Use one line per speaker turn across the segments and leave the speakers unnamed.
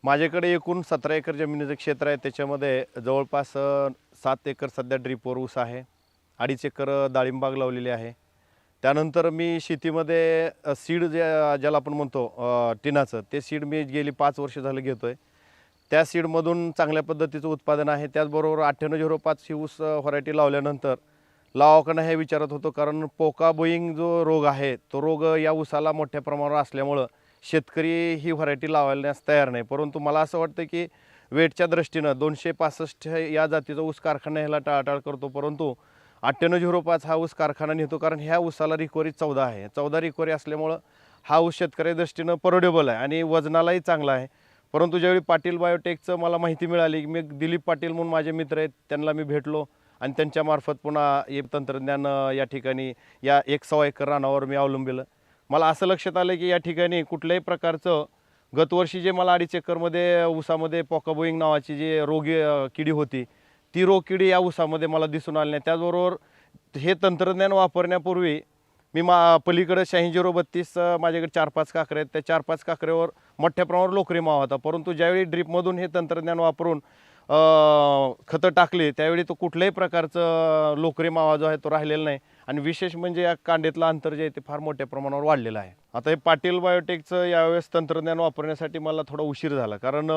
माझ्याकडे एकूण 17 एकर जमिनीचं क्षेत्र आहे. त्याच्यामध्ये जवळपास 7 एकर सध्या ड्रीपवर ऊस आहे, 2.5 एकर डाळिंब बाग लावलेली आहे. त्यानंतर मी शेतीमध्ये सीड ज्याला आपण म्हणतो टिनाचं, ते सीड मी गेली 5 वर्ष झालं घेतो आहे. त्या सीडमधून चांगल्या पद्धतीचं उत्पादन आहे. त्याचबरोबर 9805 ही ऊस व्हरायटी लावल्यानंतर लावावं का नाही हे विचारत होतो, कारण पोका बोईंग जो रोग आहे तो रोग या ऊसाला मोठ्या प्रमाणावर असल्यामुळं शेतकरी ही व्हरायटी लावण्यास तयार नाही. परंतु मला असं वाटतं की वेटच्या दृष्टीनं 265 या जातीचा ऊस कारखाना ह्याला टाळाटाळ करतो, परंतु 9805 हा ऊस कारखाना नेतो, कारण ह्या ऊसाला रिकव्हरी 14 आहे. 14 रिकव्हरी असल्यामुळं हा ऊस शेतकऱ्याच्या दृष्टीनं परवडेबल आहे आणि वजनालाही चांगला आहे. परंतु ज्यावेळी पाटील बायोटेकचं मला माहिती मिळाली, की मी दिलीप पाटील म्हणून माझे मित्र आहेत, त्यांना मी भेटलो आणि त्यांच्यामार्फत पुन्हा हे तंत्रज्ञान या ठिकाणी या 1.25 एकर रानावर मी अवलंबिलं. मला असं लक्षात आलं की या ठिकाणी कुठल्याही प्रकारचं गतवर्षी जे मला 2.5 एकरमध्ये ऊसामध्ये पोकाबोईंग नावाची जी रोगी किडी होती, ती रोग किडी या ऊसामध्ये मला दिसून आली नाही. त्याचबरोबर हे तंत्रज्ञान वापरण्यापूर्वी मी पलीकडे 8632 माझ्याकडे 4-5 काकरे आहेत. त्या 4-5 काकऱ्यावर मोठ्या प्रमाणावर लोकरी मावा होता. परंतु ज्यावेळी ड्रीपमधून हे तंत्रज्ञान वापरून खतं टाकली, त्यावेळी तो कुठल्याही प्रकारचं लोकरी मावा जो आहे तो राहिलेला नाही. आणि विशेष म्हणजे या कांड्यातलं अंतर जे आहे ते फार मोठ्या प्रमाणावर वाढलेलं आहे. आता हे पाटील बायोटेकचं यावेळेस तंत्रज्ञान वापरण्यासाठी मला थोडा उशीर झाला, कारण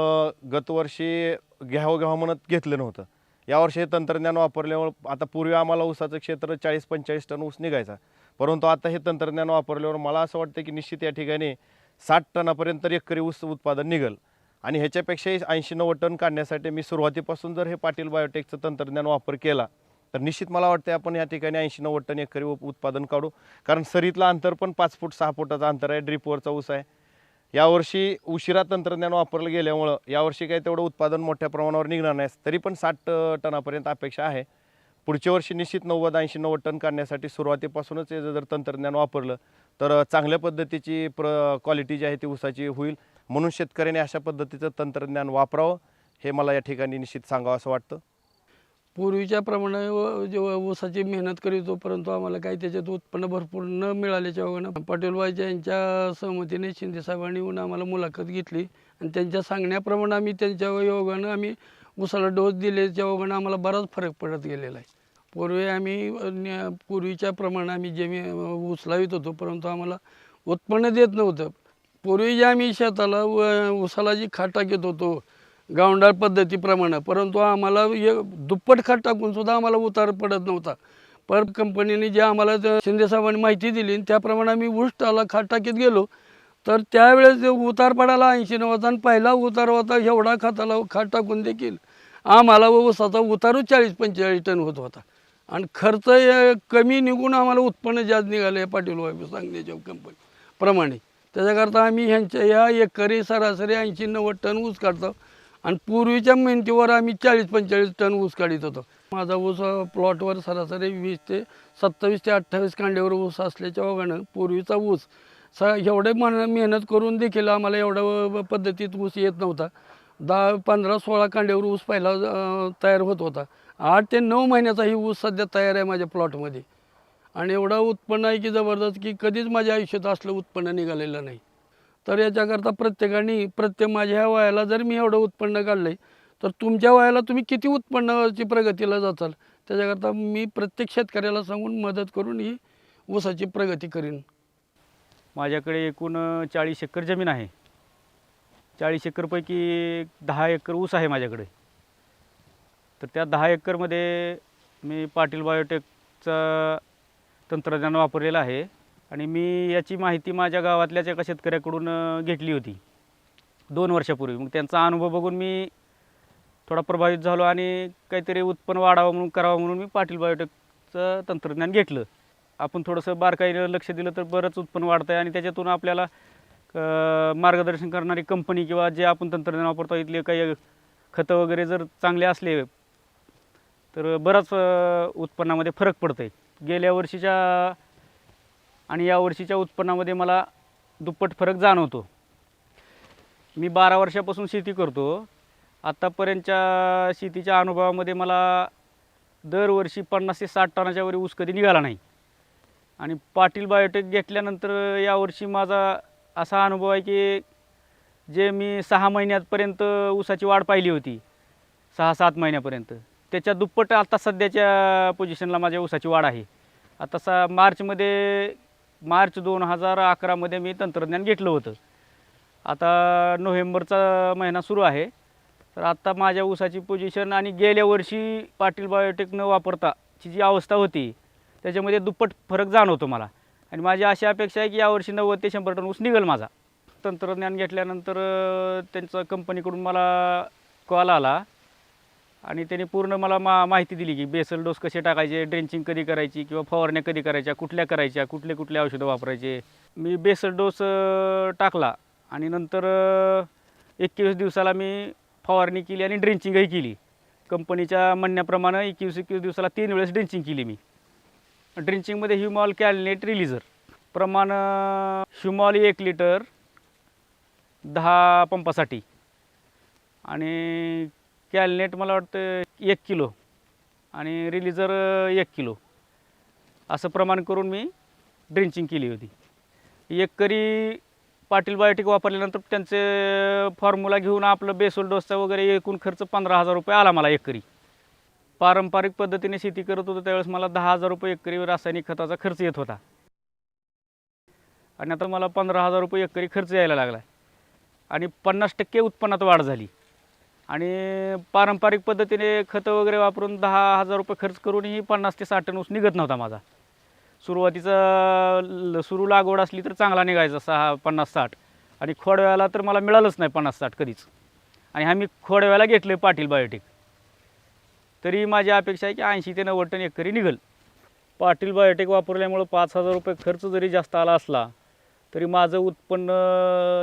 गतवर्षी घ्यावं म्हणत घेतलं नव्हतं. यावर्षी हे तंत्रज्ञान वापरल्यावर आता पूर्वी आम्हाला ऊसाचं क्षेत्र 40-45 टन ऊस निघायचा, परंतु आता हे तंत्रज्ञान वापरल्यावर मला असं वाटतं की निश्चित या ठिकाणी 60 टनापर्यंत एकरी ऊस उत्पादन निघेल. आणि ह्याच्यापेक्षाही 80-90 टन काढण्यासाठी मी सुरुवातीपासून जर हे पाटील बायोटेकचं तंत्रज्ञान वापर केला तर निश्चित मला वाटतं आपण या ठिकाणी 80-90 टन एकरी उत्पादन काढू. कारण सरीतलं अंतर पण 5 फूट 6 फुटाचं अंतर आहे, ड्रीपवरचा ऊस आहे. यावर्षी उशिरा तंत्रज्ञान वापरलं गेल्यामुळं यावर्षी काही तेवढं उत्पादन मोठ्या प्रमाणावर निघणार नाही, तरी पण 60 टनापर्यंत अपेक्षा आहे. पुढच्या वर्षी निश्चित 90-80-90 टन काढण्यासाठी सुरुवातीपासूनच हे जर तंत्रज्ञान वापरलं तर चांगल्या पद्धतीची क्वालिटी जी आहे ती ऊसाची होईल. म्हणून शेतकऱ्याने अशा पद्धतीचं तंत्रज्ञान वापरावं हे मला या ठिकाणी निश्चित सांगावं असं वाटतं.
पूर्वीच्या प्रमाणे जेव्हा ऊसाची मेहनत करीत होतो, परंतु आम्हाला काही त्याच्यात उत्पन्न भरपूर न मिळाल्याच्या ओघानं पाटीलबाईच्या यांच्या सहमतीने शिंदे साहेबांनी येऊन आम्हाला मुलाखत घेतली आणि त्यांच्या सांगण्याप्रमाणे आम्ही त्यांच्या योगानं आम्ही ऊसाला डोस दिल्याच्या ओघानं आम्हाला बराच फरक पडत गेलेला आहे. पूर्वी आम्ही पूर्वीच्या प्रमाणे आम्ही जे ऊस लावित होतो, परंतु आम्हाला उत्पन्न देत नव्हतं. पूर्वी जे आम्ही शेताला ऊसाला जी खत टाकत होतो गावंडाळ पद्धतीप्रमाणे, परंतु आम्हाला दुप्पट खत टाकून सुद्धा आम्हाला उतार पडत नव्हता. पर कंपनीने जे आम्हाला शिंदे साहेबांनी माहिती दिली त्याप्रमाणे आम्ही ऊसाला खत टाकीत गेलो, तर त्यावेळेस उतार पडायला 80-90 आणि पहिला उतार होता एवढा खताला खत टाकून देखील आम्हाला ऊसाचा उतारच 40-45 टन होत होता आणि खर्च कमी निघून आम्हाला उत्पन्न जास्त निघालं आहे पाटील सांगण्याच्या कंपनी प्रमाणे. त्याच्याकरता आम्ही ह्यांच्या या एकरी सरासरी 80-90 टन ऊस काढतो आणि पूर्वीच्या मेहनतीवर आम्ही 40-45 टन ऊस काढत होतो. माझा ऊस प्लॉटवर सरासरी 20 ते 27 ते 28 कांड्यावर ऊस असल्याच्या ओघानं पूर्वीचा ऊस एवढे मेहनत करून देखील आम्हाला एवढ्या पद्धतीत ऊस येत नव्हता. 10-15-16 कांड्यावर ऊस पहिला तयार होत होता. 8 ते 9 महिन्याचा ही ऊस सध्या तयार आहे माझ्या प्लॉटमध्ये आणि एवढं उत्पन्न आहे की जबरदस्त, की कधीच माझ्या आयुष्यात असलं उत्पन्न निघालेलं नाही. तर याच्याकरता प्रत्येकाने माझ्या ह्या वयाला जर मी एवढं उत्पन्न काढलं आहे, तर तुमच्या वयाला तुम्ही किती उत्पन्नाची प्रगतीला जाचाल, त्याच्याकरता मी प्रत्येक शेतकऱ्याला सांगून मदत करून ही ऊसाची प्रगती करीन.
माझ्याकडे एकूण 40 एकर जमीन आहे. 40 एकरपैकी 10 एकर ऊस आहे माझ्याकडे. तर त्या 10 एकरमध्ये मी पाटील बायोटेकचं तंत्रज्ञान वापरलेलं आहे आणि मी याची माहिती माझ्या गावातल्याच एका शेतकऱ्याकडून घेतली होती 2 वर्षापूर्वी. मग त्यांचा अनुभव बघून मी थोडा प्रभावित झालो आणि काहीतरी उत्पन्न वाढावं म्हणून करावं म्हणून मी पाटील बायोटेकचं तंत्रज्ञान घेतलं. आपण थोडंसं बारकाईनं लक्ष दिलं तर बरंच उत्पन्न वाढतं आहे आणि त्याच्यातून आपल्याला मार्गदर्शन करणारी कंपनी किंवा जे आपण तंत्रज्ञान वापरतो इथले काही खतं वगैरे जर चांगले असले तर बराच उत्पन्नामध्ये फरक पडतं आहे. गेल्या वर्षीच्या आणि या वर्षीच्या उत्पन्नामध्ये मला दुप्पट फरक जाणवतो. मी 12 वर्षापासून शेती करतो. आत्तापर्यंतच्या शेतीच्या अनुभवामध्ये मला दरवर्षी 50 ते 60 टनाच्या वर ऊस कधी निघाला नाही आणि पाटील बायोटेक घेतल्यानंतर यावर्षी माझा असा अनुभव आहे की जे मी 6 महिन्यापर्यंत ऊसाची वाढ पाहिली होती, 6-7 महिन्यापर्यंत, त्याच्या दुप्पट आता सध्याच्या पोझिशनला माझ्या ऊसाची वाढ आहे. आता मार्च 2011मध्ये मी तंत्रज्ञान घेतलं होतं. आता नोव्हेंबरचा महिना सुरू आहे. तर आत्ता माझ्या ऊसाची पोझिशन आणि गेल्या वर्षी पाटील बायोटेक न वापरताची जी अवस्था होती त्याच्यामध्ये दुप्पट फरक जाणवतो मला. आणि माझी अशी अपेक्षा आहे की यावर्षी 90 ते 100 टन ऊस निघेल माझा. तंत्रज्ञान घेतल्यानंतर त्यांचं कंपनीकडून मला कॉल आला आणि त्यांनी पूर्ण मला माहिती दिली की बेसल डोस कसे टाकायचे, ड्रेंचिंग कधी करायची किंवा फवारण्या कधी करायच्या, कुठल्या कुठले औषधं वापरायचे. मी बेसल डोस टाकला आणि नंतर 21 दिवसाला मी फवारणी केली आणि ड्रेंचिंगही केली. कंपनीच्या म्हणण्याप्रमाणे 21 दिवसाला 3 वेळेस ड्रेंचिंग केली मी. ड्रेंचिंगमध्ये ह्युमॉल कॅलनेट रिलीजर प्रमाण ह्युमॉल 1 लिटर 10 पंपासाठी आणि कॅलनेट मला वाटतं 1 किलो आणि रिलीजर 1 किलो असं प्रमाण करून मी ड्रेंचिंग केली होती. एकरी पाटील बायोटिक वापरल्यानंतर त्यांचे फॉर्म्युला घेऊन आपलं बेसल डोसचा वगैरे एकूण खर्च 15,000 रुपये आला मला एकरी. पारंपरिक पद्धतीने शेती करत होतो त्यावेळेस मला 10,000 रुपये एकरी रासायनिक खताचा खर्च येत होता आणि आता मला 15,000 रुपये एकरी खर्च यायला लागला आणि 50% उत्पन्नात वाढ झाली. आणि पारंपरिक पद्धतीने खतं वगैरे वापरून 10,000 रुपये खर्च करूनही 50 ते 60 टन ऊस निघत नव्हता माझा. सुरुवातीचा सुरू लागवड असली तर चांगला निघायचा 50-60 आणि खोडव्याला तर मला मिळालंच नाही 50-60 कधीच. आणि आम्ही खोडव्याला घेतले पाटील बायोटिक तरी माझी अपेक्षा आहे की 80 ते 90 टन एकरी निघेल. पाटील बायोटिक वापरल्यामुळं 5,000 रुपये खर्च जरी जास्त आला असला तरी माझं उत्पन्न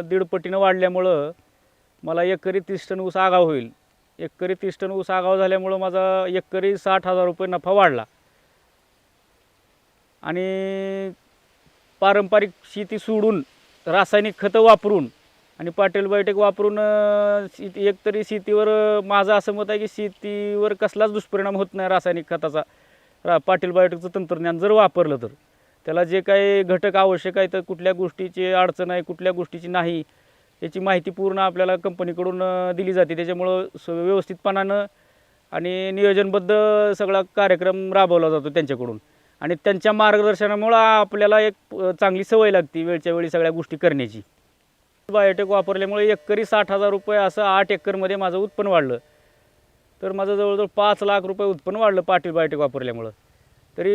1.5 पटीनं वाढल्यामुळं मला एकरी 30 टन ऊस आगाव होईल. एकरी 30 टन ऊस आगाव झाल्यामुळं माझा एकरी 60,000 रुपये नफा वाढला. आणि पारंपरिक शेती सोडून रासायनिक खतं वापरून आणि पाटील बायोटिक वापरून एकतरी शेतीवर माझं असं मत आहे की शेतीवर कसलाच दुष्परिणाम होत नाही रासायनिक खताचा. पाटील बायोटिकचं तंत्रज्ञान जर वापरलं तर त्याला जे काही घटक आवश्यक आहे तर कुठल्या गोष्टीची अडचण आहे कुठल्या गोष्टीची नाही याची माहिती पूर्ण आपल्याला कंपनीकडून दिली जाते. त्याच्यामुळं व्यवस्थितपणानं आणि नियोजनबद्ध सगळा कार्यक्रम राबवला जातो त्यांच्याकडून आणि त्यांच्या मार्गदर्शनामुळं आपल्याला एक चांगली सवय लागते वेळच्या वेळी सगळ्या गोष्टी करण्याची. बायोटेक वापरल्यामुळे एकरी 60,000 रुपये असं 8 एकरमध्ये माझं उत्पन्न वाढलं. तर माझं जवळजवळ 5 लाख रुपये उत्पन्न वाढलं पाटील बायोटेक वापरल्यामुळं. तरी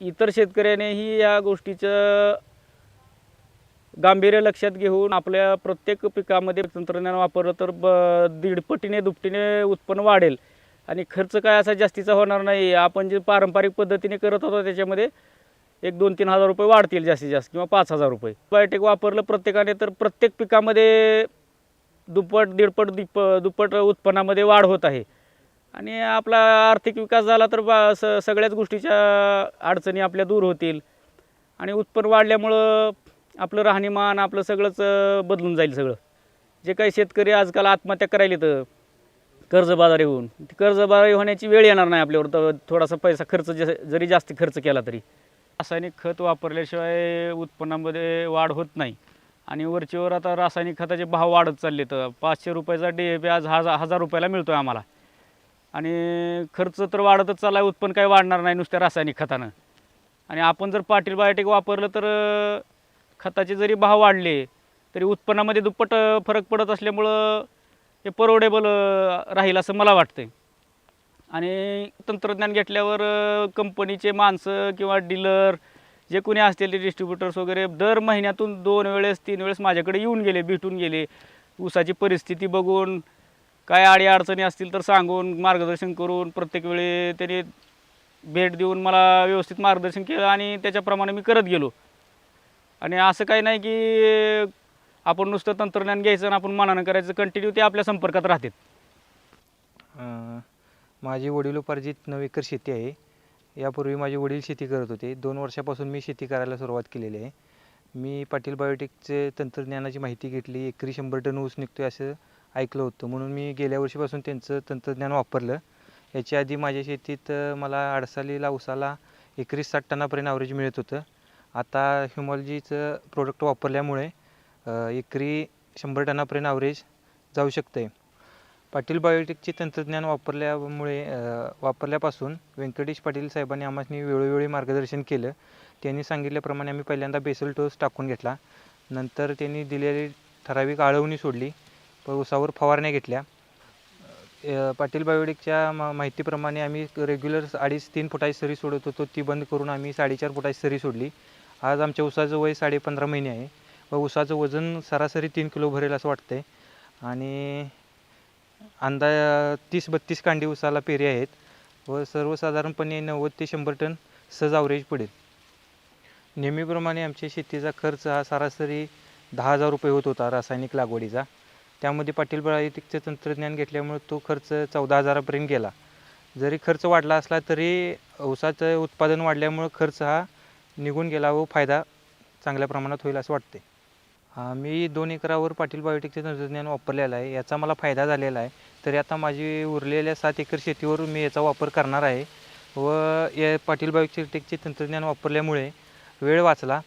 इतर शेतकऱ्यानेही या गोष्टीचं गांभीर्य लक्षात घेऊन आपल्या प्रत्येक पिकामध्ये तंत्रज्ञान वापरलं तर 1.5 पटीने दुपटीने उत्पन्न वाढेल आणि खर्च काय असा जास्तीचा होणार नाही. आपण जे पारंपरिक पद्धतीने करत होतो त्याच्यामध्ये 1-2-3 हजार रुपये वाढतील जास्तीत जास्त किंवा 5,000 रुपये. बायोटेक वापरलं प्रत्येकाने तर प्रत्येक पिकामध्ये दुप्पट 1.5 दुप्पट उत्पन्नामध्ये वाढ होत आहे आणि आपला आर्थिक विकास झाला तर सगळ्याच गोष्टीच्या अडचणी आपल्या दूर होतील आणि उत्पन्न वाढल्यामुळं आपलं राहणीमान आपलं सगळंच बदलून जाईल. सगळं जे काही शेतकरी आजकाल आत्महत्या करायला तर कर्जबाजारी होऊन कर्जबाजारी होण्याची वेळ येणार नाही आपल्यावर. तर थोडासा पैसा खर्च जरी जास्त खर्च केला तरी रासायनिक खत वापरल्याशिवाय उत्पन्नामध्ये वाढ होत नाही आणि वरचेवर आता रासायनिक खताचे भाव वाढत चालले. तर 500 रुपयाचा DAP आज 1,000 रुपयाला मिळतो आहे आम्हाला आणि खर्च तर वाढतच चालला आहे. उत्पन्न काही वाढणार नाही नुसत्या रासायनिक खतानं. आणि आपण जर पाटील बायोटेक वापरलं तर खताचे जरी भाव वाढले तरी उत्पन्नामध्ये दुप्पट फरक पडत असल्यामुळं हे परवडेबल राहील असं मला वाटतं. आणि तंत्रज्ञान घेतल्यावर कंपनीचे माणसं किंवा डीलर जे कोणी असतील ते डिस्ट्रीब्युटर्स वगैरे दर महिन्यातून 2 वेळेस 3 वेळेस माझ्याकडे येऊन गेले, भेटून गेले. ऊसाची परिस्थिती बघून काय अडचणी असतील तर सांगून मार्गदर्शन करून प्रत्येक वेळी त्यांनी भेट देऊन मला व्यवस्थित मार्गदर्शन केलं आणि त्याच्याप्रमाणे मी करत गेलो. आणि असं काही नाही की आपण नुसतं तंत्रज्ञान घ्यायचं आणि आपण मनानं करायचं. कंटिन्यू ते आपल्या संपर्कात राहतात.
माझी वडिलोपार्जित 9 एकर शेती आहे. यापूर्वी माझे वडील शेती करत होते. 2 वर्षापासून मी शेती करायला सुरुवात केलेली आहे. मी पाटील बायोटेकचे तंत्रज्ञानाची माहिती घेतली. एकरी 100 टन ऊस निघतो असं ऐकलं होतं म्हणून मी गेल्या वर्षीपासून त्यांचं तंत्रज्ञान वापरलं. याच्या आधी माझ्या शेतीत मला अडसालीला ऊसाला एकरी 60 टनापर्यंत ॲव्हरेज मिळत होतं. आता ह्युमॉलजीचं प्रोडक्ट वापरल्यामुळे एकरी 100 टनापर्यंत ॲव्हरेज जाऊ शकते. पाटील बायोटेकचे तंत्रज्ञान वापरल्यापासून व्यंकटेश पाटील साहेबांनी आम्हाला वेळोवेळी मार्गदर्शन केलं. त्यांनी सांगितल्याप्रमाणे आम्ही पहिल्यांदा बेसल डोस टाकून घेतला. नंतर त्यांनी दिलेली ठराविक आळवणी सोडली, ऊसावर फवारण्या घेतल्या. पाटील बायोटेकच्या माहितीप्रमाणे आम्ही रेग्युलर 2.5-3 फुटाची सरी सोडत होतो, ती बंद करून आम्ही 4.5 फुटाची सरी सोडली. आज आमच्या ऊसाचं वय 15.5 महिने आहे व ऊसाचं वजन सरासरी 3 किलो भरेल असं वाटतंय आणि 30-32 कांडी ऊसाला पेरी आहेत व सर्वसाधारणपणे 90 ते 100 टन सहज ॲव्हरेज पडेल. नेहमीप्रमाणे आमच्या शेतीचा खर्च हा सरासरी 10,000 रुपये होत होता रासायनिक लागवडीचा. त्यामध्ये पाटील बायोटेकचं तंत्रज्ञान घेतल्यामुळे तो खर्च 14,000पर्यंत गेला. जरी खर्च वाढला असला तरी ऊसाचं उत्पादन वाढल्यामुळं खर्च हा निघून गेला व फायदा चांगल्या प्रमाणात होईल असं वाटते. मी 2 एकरावर पाटील बायोटेकचे तंत्रज्ञान वापरलेलं आहे. याचा मला फायदा झालेला आहे. तरी आता माझी उरलेल्या 7 एकर शेतीवर मी याचा वापर करणार आहे व या पाटील बायोटेकचे तंत्रज्ञान वापरल्यामुळे वेळ वाचला,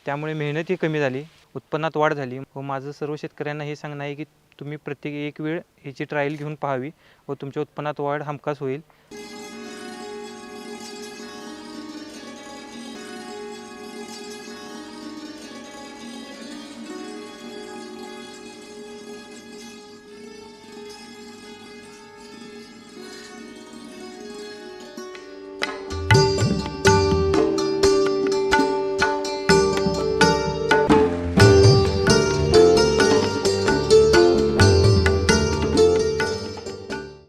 त्यामुळे मेहनतही कमी झाली, उत्पन्नात वाढ झाली व माझं सर्व शेतकऱ्यांना हे सांगणं आहे की तुम्ही प्रत्येक एक वेळ याची ट्रायल घेऊन पाहावी व तुमच्या उत्पन्नात वाढ हमखास होईल.